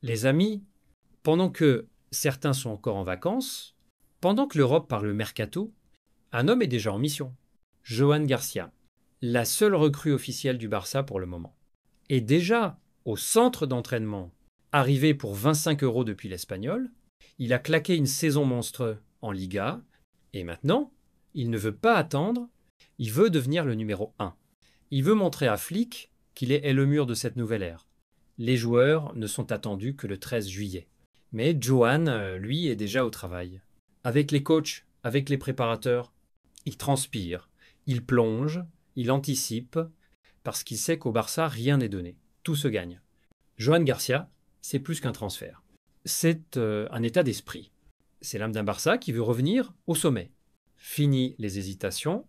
Les amis, pendant que certains sont encore en vacances, pendant que l'Europe parle mercato, un homme est déjà en mission. Johan Garcia, la seule recrue officielle du Barça pour le moment, est déjà au centre d'entraînement, arrivé pour 25 € depuis l'Espagnol. Il a claqué une saison monstre en Liga, et maintenant, il ne veut pas attendre, il veut devenir le numéro 1. Il veut montrer à Flick qu'il est le mur de cette nouvelle ère. Les joueurs ne sont attendus que le 13 juillet. Mais Johan, lui, est déjà au travail. Avec les coachs, avec les préparateurs, il transpire, il plonge, il anticipe, parce qu'il sait qu'au Barça, rien n'est donné. Tout se gagne. Johan Garcia, c'est plus qu'un transfert. C'est un état d'esprit. C'est l'âme d'un Barça qui veut revenir au sommet. Fini les hésitations,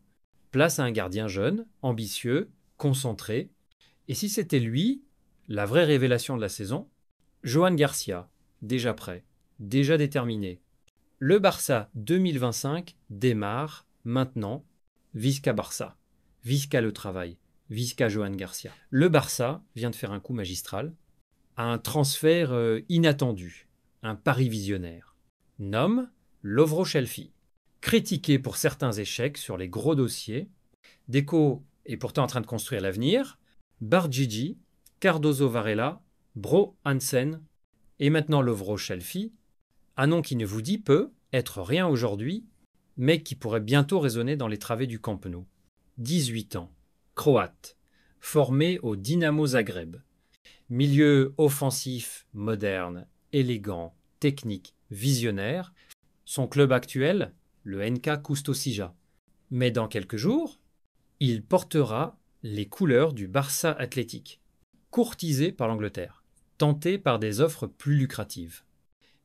place à un gardien jeune, ambitieux, concentré. Et si c'était lui, la vraie révélation de la saison, Johan Garcia, déjà prêt, déjà déterminé. Le Barça 2025 démarre maintenant. Visca Barça, Visca le travail, Visca Johan Garcia. Le Barça vient de faire un coup magistral, un transfert inattendu, un pari visionnaire. Nomme Lovro Shelfi. Critiqué pour certains échecs sur les gros dossiers, Deco est pourtant en train de construire l'avenir. Bargigi, Cardozo Varela, Bro Hansen et maintenant Lovro Shelfi, un nom qui ne vous dit peu, être rien aujourd'hui, mais qui pourrait bientôt résonner dans les travées du Camp Nou. 18 ans, croate, formé au Dinamo Zagreb. Milieu offensif, moderne, élégant, technique, visionnaire. Son club actuel, le NK Kustosija. Mais dans quelques jours, il portera les couleurs du Barça Athletic, courtisé par l'Angleterre, tenté par des offres plus lucratives.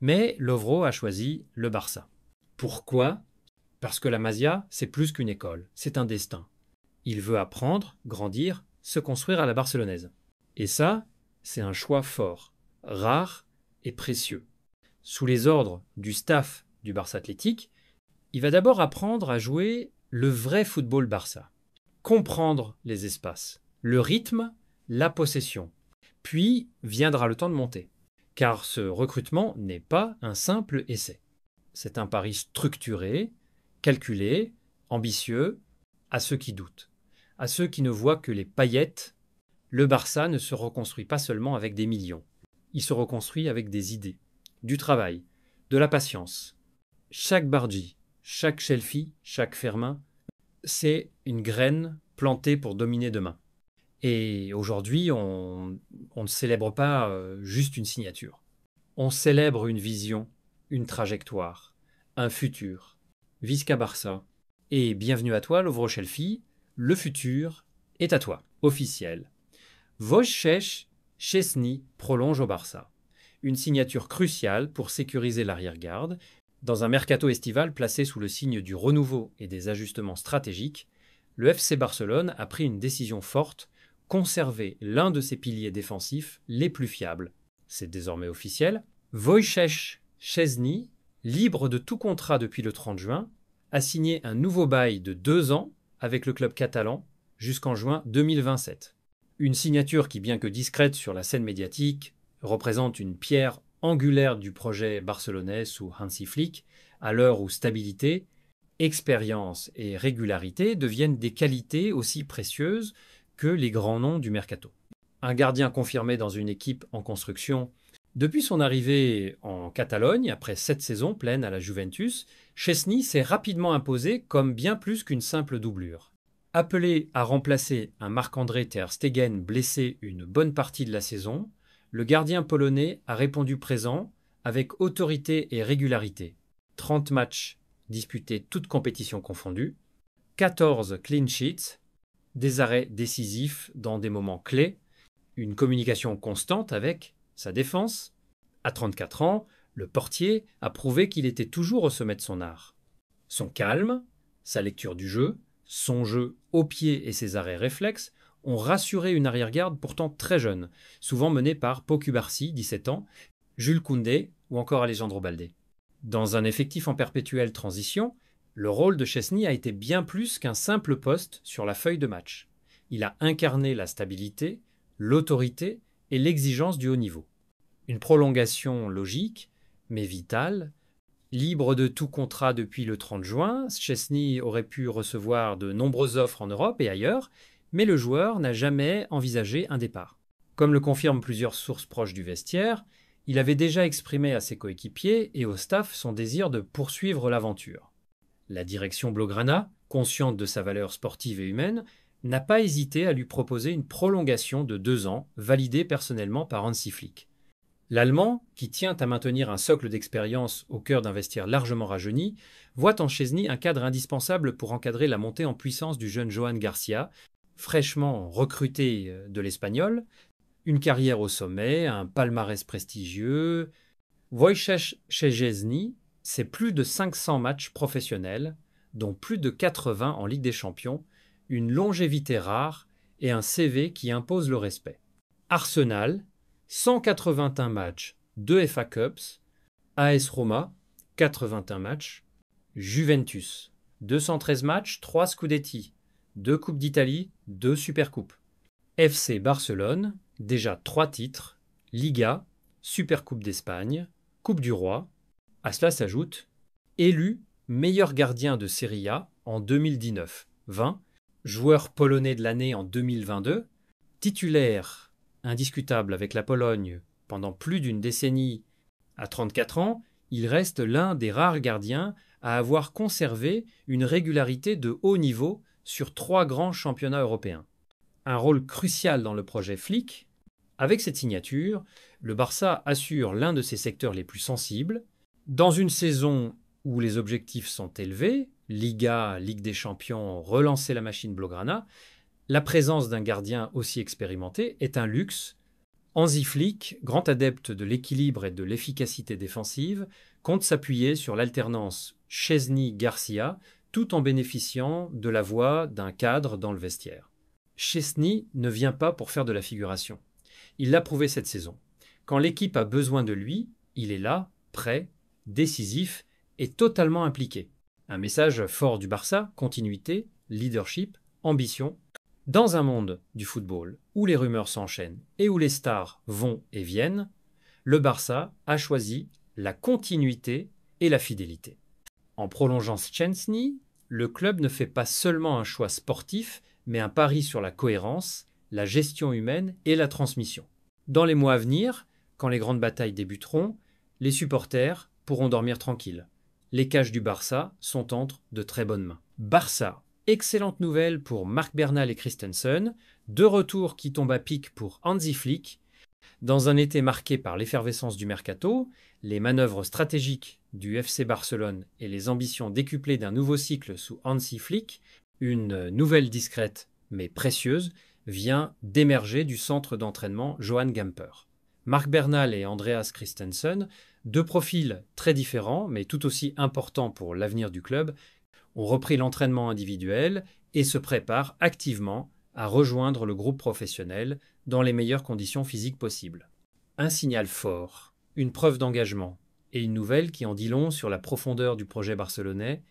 Mais Lovro a choisi le Barça. Pourquoi ? Parce que la Masia, c'est plus qu'une école, c'est un destin. Il veut apprendre, grandir, se construire à la barcelonaise. Et ça, c'est un choix fort, rare et précieux. Sous les ordres du staff du Barça Athletic, il va d'abord apprendre à jouer le vrai football Barça. Comprendre les espaces, le rythme, la possession. Puis viendra le temps de monter. Car ce recrutement n'est pas un simple essai. C'est un pari structuré, calculé, ambitieux, à ceux qui doutent, à ceux qui ne voient que les paillettes. Le Barça ne se reconstruit pas seulement avec des millions. Il se reconstruit avec des idées, du travail, de la patience. Chaque Bargi, chaque Shelfi, chaque Fermin, c'est une graine plantée pour dominer demain. Et aujourd'hui, on ne célèbre pas juste une signature. On célèbre une vision, une trajectoire, un futur. Visca Barça. Et bienvenue à toi, Lovro Shelfi. Le futur est à toi. Officiel. Wojciech Szczesny prolonge au Barça. Une signature cruciale pour sécuriser l'arrière-garde. Dans un mercato estival placé sous le signe du renouveau et des ajustements stratégiques, le FC Barcelone a pris une décision forte, conserver l'un de ses piliers défensifs les plus fiables. C'est désormais officiel. Wojciech Szczesny, libre de tout contrat depuis le 30 juin, a signé un nouveau bail de 2 ans avec le club catalan jusqu'en juin 2027. Une signature qui, bien que discrète sur la scène médiatique, représente une pierre angulaire du projet barcelonais sous Hansi Flick, à l'heure où stabilité, expérience et régularité deviennent des qualités aussi précieuses que les grands noms du mercato. Un gardien confirmé dans une équipe en construction. Depuis son arrivée en Catalogne, après 7 saisons pleines à la Juventus, Szczesny s'est rapidement imposé comme bien plus qu'une simple doublure. Appelé à remplacer un Marc-André ter Stegen blessé une bonne partie de la saison, le gardien polonais a répondu présent avec autorité et régularité. 30 matchs disputés toutes compétitions confondues, 14 clean sheets, des arrêts décisifs dans des moments clés, une communication constante avec sa défense. À 34 ans, le portier a prouvé qu'il était toujours au sommet de son art. Son calme, sa lecture du jeu, son jeu au pied et ses arrêts réflexes ont rassuré une arrière-garde pourtant très jeune, souvent menée par Pau Cubarsí, 17 ans, Jules Koundé ou encore Alejandro Balde. Dans un effectif en perpétuelle transition, le rôle de Szczesny a été bien plus qu'un simple poste sur la feuille de match. Il a incarné la stabilité, l'autorité et l'exigence du haut niveau. Une prolongation logique, mais vitale. Libre de tout contrat depuis le 30 juin, Szczęsny aurait pu recevoir de nombreuses offres en Europe et ailleurs, mais le joueur n'a jamais envisagé un départ. Comme le confirment plusieurs sources proches du vestiaire, il avait déjà exprimé à ses coéquipiers et au staff son désir de poursuivre l'aventure. La direction Blaugrana, consciente de sa valeur sportive et humaine, n'a pas hésité à lui proposer une prolongation de 2 ans, validée personnellement par Hansi Flick. L'Allemand, qui tient à maintenir un socle d'expérience au cœur d'un vestiaire largement rajeuni, voit en Szczęsny un cadre indispensable pour encadrer la montée en puissance du jeune Johan Garcia, fraîchement recruté de l'Espagnol, une carrière au sommet, un palmarès prestigieux. Wojciech Szczęsny, c'est plus de 500 matchs professionnels, dont plus de 80 en Ligue des Champions, une longévité rare et un CV qui impose le respect. Arsenal, 181 matchs, 2 FA Cups, AS Roma, 81 matchs, Juventus, 213 matchs, 3 Scudetti, 2 Coupes d'Italie, 2 Supercoupes. FC Barcelone, déjà 3 titres, Liga, Supercoupe d'Espagne, Coupe du Roi. À cela s'ajoute élu meilleur gardien de Serie A en 2019-20, joueur polonais de l'année en 2022, titulaire indiscutable avec la Pologne pendant plus d'une décennie. À 34 ans, il reste l'un des rares gardiens à avoir conservé une régularité de haut niveau sur 3 grands championnats européens. Un rôle crucial dans le projet Flick. Avec cette signature, le Barça assure l'un de ses secteurs les plus sensibles. Dans une saison où les objectifs sont élevés, Liga, Ligue des Champions, relancer la machine Blaugrana, la présence d'un gardien aussi expérimenté est un luxe. Hansi Flick, grand adepte de l'équilibre et de l'efficacité défensive, compte s'appuyer sur l'alternance Szczęsny-Garcia tout en bénéficiant de la voix d'un cadre dans le vestiaire. Szczęsny ne vient pas pour faire de la figuration. Il l'a prouvé cette saison. Quand l'équipe a besoin de lui, il est là, prêt, décisif et totalement impliqué. Un message fort du Barça, continuité, leadership, ambition. Dans un monde du football où les rumeurs s'enchaînent et où les stars vont et viennent, le Barça a choisi la continuité et la fidélité. En prolongeant Szczęsny, le club ne fait pas seulement un choix sportif, mais un pari sur la cohérence, la gestion humaine et la transmission. Dans les mois à venir, quand les grandes batailles débuteront, les supporters pourront dormir tranquilles. Les cages du Barça sont entre de très bonnes mains. Barça. Excellente nouvelle pour Marc Bernal et Christensen, 2 retours qui tombent à pic pour Hansi Flick. Dans un été marqué par l'effervescence du mercato, les manœuvres stratégiques du FC Barcelone et les ambitions décuplées d'un nouveau cycle sous Hansi Flick, une nouvelle discrète mais précieuse vient d'émerger du centre d'entraînement Johan Gamper. Marc Bernal et Andreas Christensen, 2 profils très différents mais tout aussi importants pour l'avenir du club, ont repris l'entraînement individuel et se préparent activement à rejoindre le groupe professionnel dans les meilleures conditions physiques possibles. Un signal fort, une preuve d'engagement et une nouvelle qui en dit long sur la profondeur du projet barcelonais.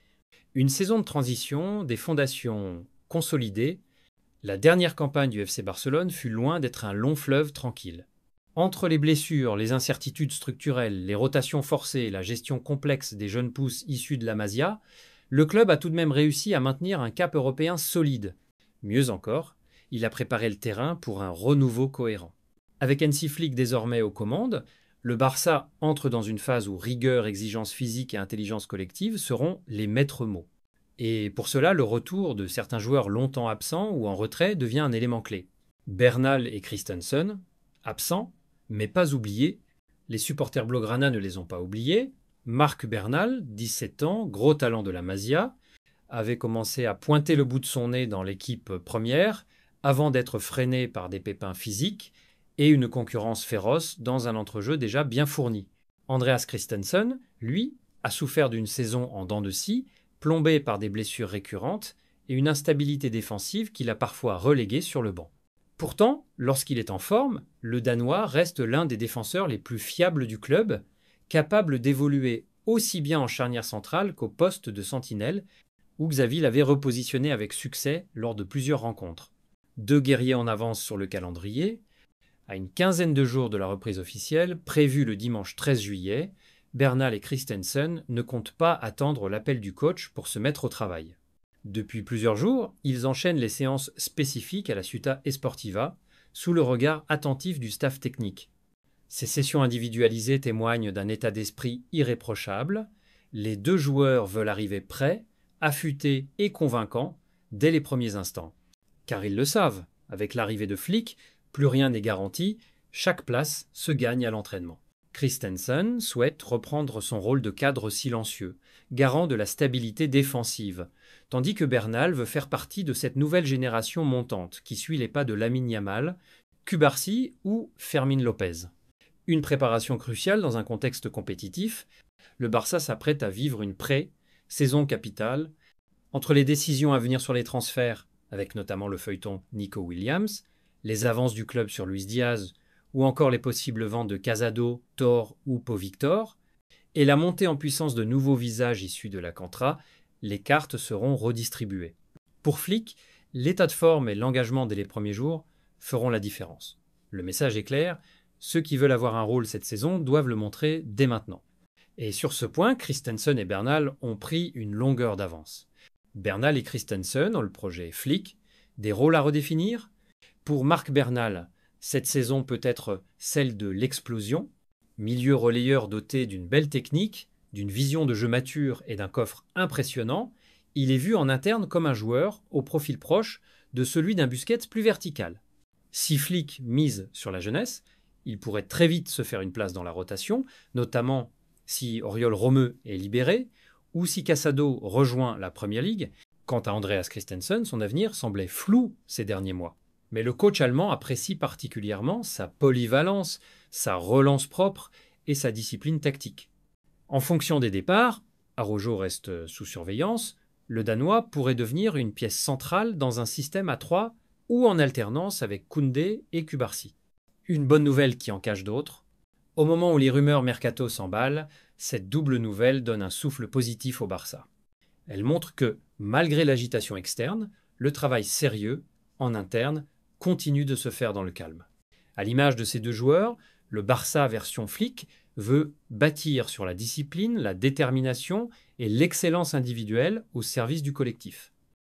Une saison de transition, des fondations consolidées. La dernière campagne du FC Barcelone fut loin d'être un long fleuve tranquille. Entre les blessures, les incertitudes structurelles, les rotations forcées et la gestion complexe des jeunes pousses issus de la Masia, le club a tout de même réussi à maintenir un cap européen solide. Mieux encore, il a préparé le terrain pour un renouveau cohérent. Avec Hansi Flick désormais aux commandes, le Barça entre dans une phase où rigueur, exigence physique et intelligence collective seront les maîtres mots. Et pour cela, le retour de certains joueurs longtemps absents ou en retrait devient un élément clé. Bernal et Christensen, absents, mais pas oubliés. Les supporters Blaugrana ne les ont pas oubliés. Marc Bernal, 17 ans, gros talent de la Masia, avait commencé à pointer le bout de son nez dans l'équipe première avant d'être freiné par des pépins physiques et une concurrence féroce dans un entrejeu déjà bien fourni. Andreas Christensen, lui, a souffert d'une saison en dents de scie, plombée par des blessures récurrentes et une instabilité défensive qui l'a parfois relégué sur le banc. Pourtant, lorsqu'il est en forme, le Danois reste l'un des défenseurs les plus fiables du club, capable d'évoluer aussi bien en charnière centrale qu'au poste de sentinelle, où Xavi l'avait repositionné avec succès lors de plusieurs rencontres. 2 guerriers en avance sur le calendrier, À une quinzaine de jours de la reprise officielle, prévue le dimanche 13 juillet, Bernal et Christensen ne comptent pas attendre l'appel du coach pour se mettre au travail. Depuis plusieurs jours, ils enchaînent les séances spécifiques à la Ciutat Esportiva, sous le regard attentif du staff technique. Ces sessions individualisées témoignent d'un état d'esprit irréprochable. Les deux joueurs veulent arriver prêts, affûtés et convaincants dès les premiers instants. Car ils le savent, avec l'arrivée de Flick, plus rien n'est garanti, chaque place se gagne à l'entraînement. Christensen souhaite reprendre son rôle de cadre silencieux, garant de la stabilité défensive, tandis que Bernal veut faire partie de cette nouvelle génération montante qui suit les pas de Lamine Yamal, Cubarsí ou Fermín López. Une préparation cruciale dans un contexte compétitif, le Barça s'apprête à vivre une pré-saison capitale. Entre les décisions à venir sur les transferts, avec notamment le feuilleton Nico Williams, les avances du club sur Luis Diaz ou encore les possibles ventes de Casado, Thor ou Pau Victor, et la montée en puissance de nouveaux visages issus de la Cantra, les cartes seront redistribuées. Pour Flick, l'état de forme et l'engagement dès les premiers jours feront la différence. Le message est clair, ceux qui veulent avoir un rôle cette saison doivent le montrer dès maintenant. Et sur ce point, Christensen et Bernal ont pris une longueur d'avance. Bernal et Christensen ont le projet Flick, des rôles à redéfinir. Pour Marc Bernal, cette saison peut être celle de l'explosion, milieu relayeur doté d'une belle technique, d'une vision de jeu mature et d'un coffre impressionnant. Il est vu en interne comme un joueur au profil proche de celui d'un Busquets plus vertical. Si Flick mise sur la jeunesse, il pourrait très vite se faire une place dans la rotation, notamment si Oriol Romeu est libéré ou si Casado rejoint la Premier League. Quant à Andreas Christensen, son avenir semblait flou ces derniers mois. Mais le coach allemand apprécie particulièrement sa polyvalence, sa relance propre et sa discipline tactique. En fonction des départs, Araujo reste sous surveillance, le Danois pourrait devenir une pièce centrale dans un système à 3 ou en alternance avec Koundé et Cubarsí. Une bonne nouvelle qui en cache d'autres. Au moment où les rumeurs mercato s'emballent, cette double nouvelle donne un souffle positif au Barça. Elle montre que, malgré l'agitation externe, le travail sérieux, en interne, continue de se faire dans le calme. À l'image de ces deux joueurs, le Barça version Flick veut bâtir sur la discipline, la détermination et l'excellence individuelle au service du collectif.